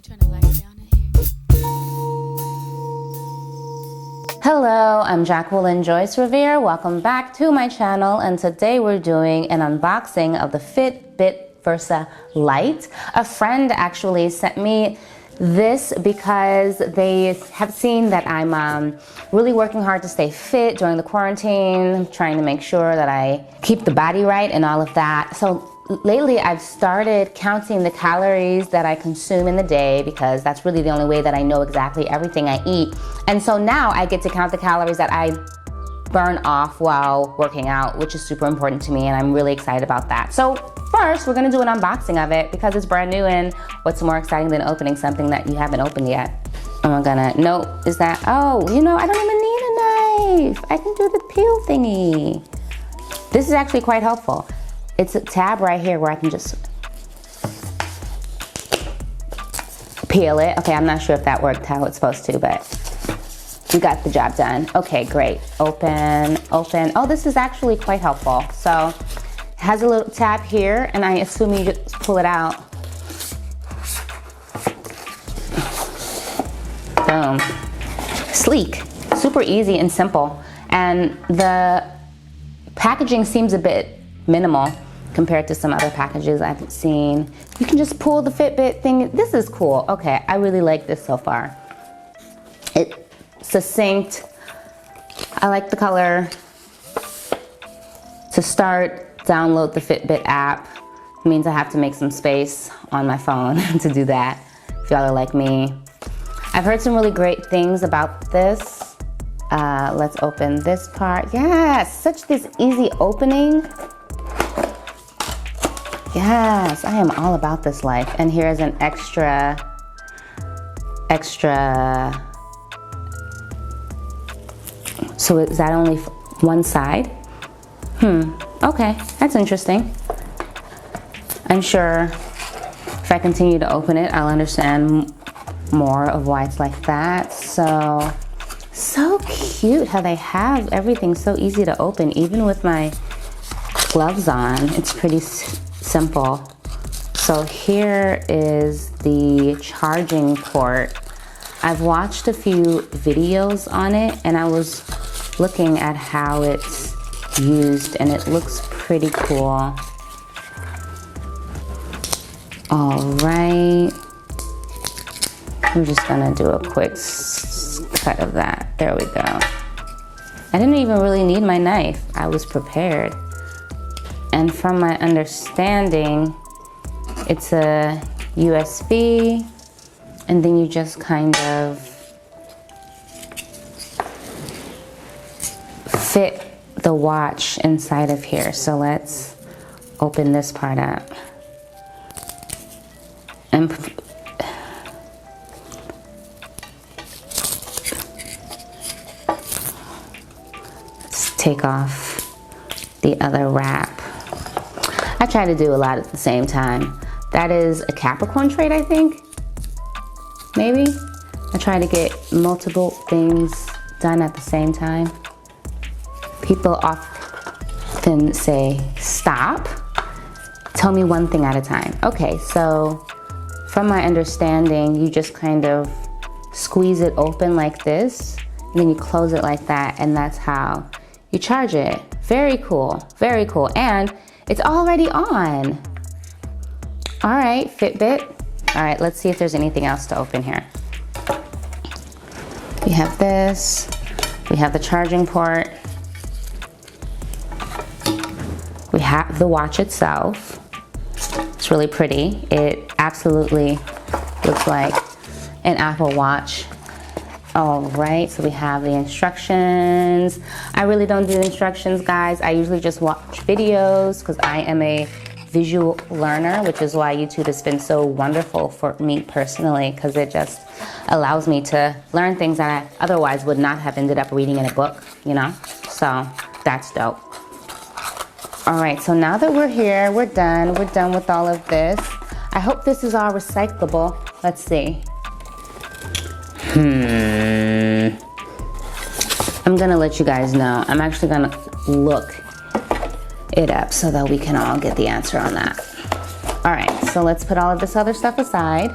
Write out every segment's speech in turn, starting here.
turn the lights down in here? Hello, I'm Jacqueline Joyce Revere. Welcome back to my channel, and today we're doing an unboxing of the Fitbit Versa Lite. A friend actually sent me this because they have seen that I'm really working hard to stay fit during the quarantine, trying to make sure that I keep the body right and all of that. So lately I've started counting the calories that I consume in the day because that's really the only way that I know exactly everything I eat. And so now I get to count the calories that I burn off while working out, which is super important to me, and I'm really excited about that. So first, we're gonna do an unboxing of it because it's brand new, and what's more exciting than opening something that you haven't opened yet? And we're gonna, no, is that, oh, you know, I don't even need a knife. I can do the peel thingy. This is actually quite helpful. It's a tab right here where I can just peel it. Okay, I'm not sure if that worked how it's supposed to, but we got the job done. Okay, great. Open, open. Oh, this is actually quite helpful. So it has a little tab here, and I assume you just pull it out. Boom. Sleek, super easy and simple. And the packaging seems a bit minimal compared to some other packages I've seen. You can just pull the Fitbit thing. This is cool. Okay, I really like this so far. It's succinct. I like the color. To start, download the Fitbit app. It means I have to make some space on my phone to do that, if y'all are like me. I've heard some really great things about this. Let's open this part. Yes, such this easy opening. Yes, I am all about this life. And here's an extra. So is that only one side? Okay, that's interesting. I'm sure if I continue to open it, I'll understand more of why it's like that. So cute how they have everything so easy to open, even with my gloves on. It's pretty simple. So here is the charging port. I've watched a few videos on it, and I was looking at how it's used, and it looks pretty cool. All right. I'm just gonna do a quick cut of that. There we go. I didn't even really need my knife. I was prepared. And from my understanding, it's a USB, and then you just kind of fit the watch inside of here. So let's open this part up. And let's take off the other wrap. I try to do a lot at the same time. That is a Capricorn trait, I think. Maybe. I try to get multiple things done at the same time. People often say, stop, tell me one thing at a time. Okay, so from my understanding, you just kind of squeeze it open like this, and then you close it like that, and that's how you charge it. Very cool, and it's already on. All right, Fitbit. All right, let's see if there's anything else to open here. We have this, we have the charging port. We have the watch itself. It's really pretty. It absolutely looks like an Apple Watch. All right, so we have the instructions. I really don't do instructions, guys. I usually just watch videos because I am a visual learner, which is why YouTube has been so wonderful for me personally, because it just allows me to learn things that I otherwise would not have ended up reading in a book, you know? So that's dope. All right, so now that we're here, we're done with all of this. I hope this is all recyclable. Let's see. I'm gonna let you guys know. I'm actually gonna look it up so that we can all get the answer on that. All right, so let's put all of this other stuff aside.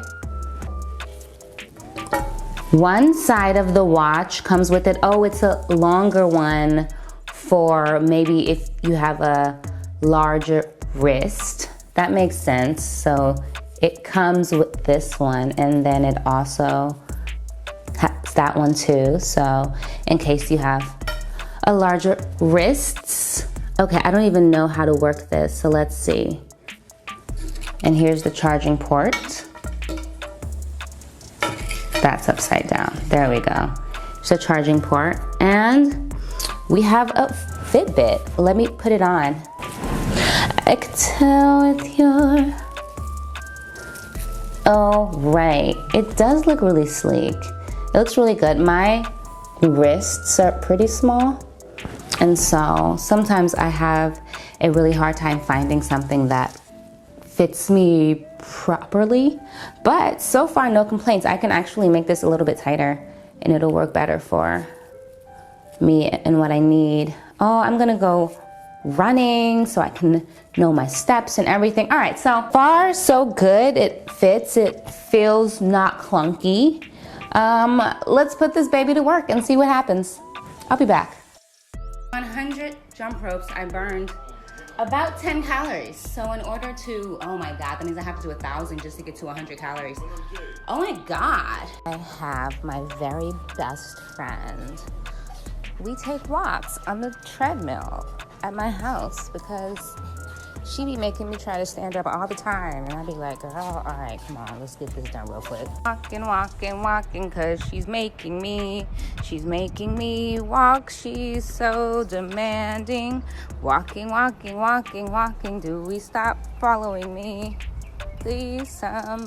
One side of the watch comes with it. Oh, it's a longer one for maybe if you have a larger wrist. That makes sense. So it comes with this one, and then it also has that one too. So in case you have a larger wrists. Okay, I don't even know how to work this, so let's see. And here's the charging port. That's upside down. There we go. It's a charging port. And we have a Fitbit. Let me put it on. I can tell with your... Oh, right. It does look really sleek. It looks really good. My wrists are pretty small. And so sometimes I have a really hard time finding something that fits me properly, but so far no complaints. I can actually make this a little bit tighter and it'll work better for me and what I need. Oh, I'm gonna go running so I can know my steps and everything. All right, so far so good. It fits, it feels not clunky. Let's put this baby to work and see what happens. I'll be back. 100 jump ropes, I burned about 10 calories. So in order to, oh my God, that means I have to do 1,000 just to get to 100 calories. Oh my God. I have my very best friend. We take walks on the treadmill at my house because she be making me try to stand up all the time. And I be like, girl, all right, come on, let's get this done real quick. Walking, walking, walking, cause she's making me walk. She's so demanding. Walking, walking, walking, walking. Do we stop following me? Please, somebody.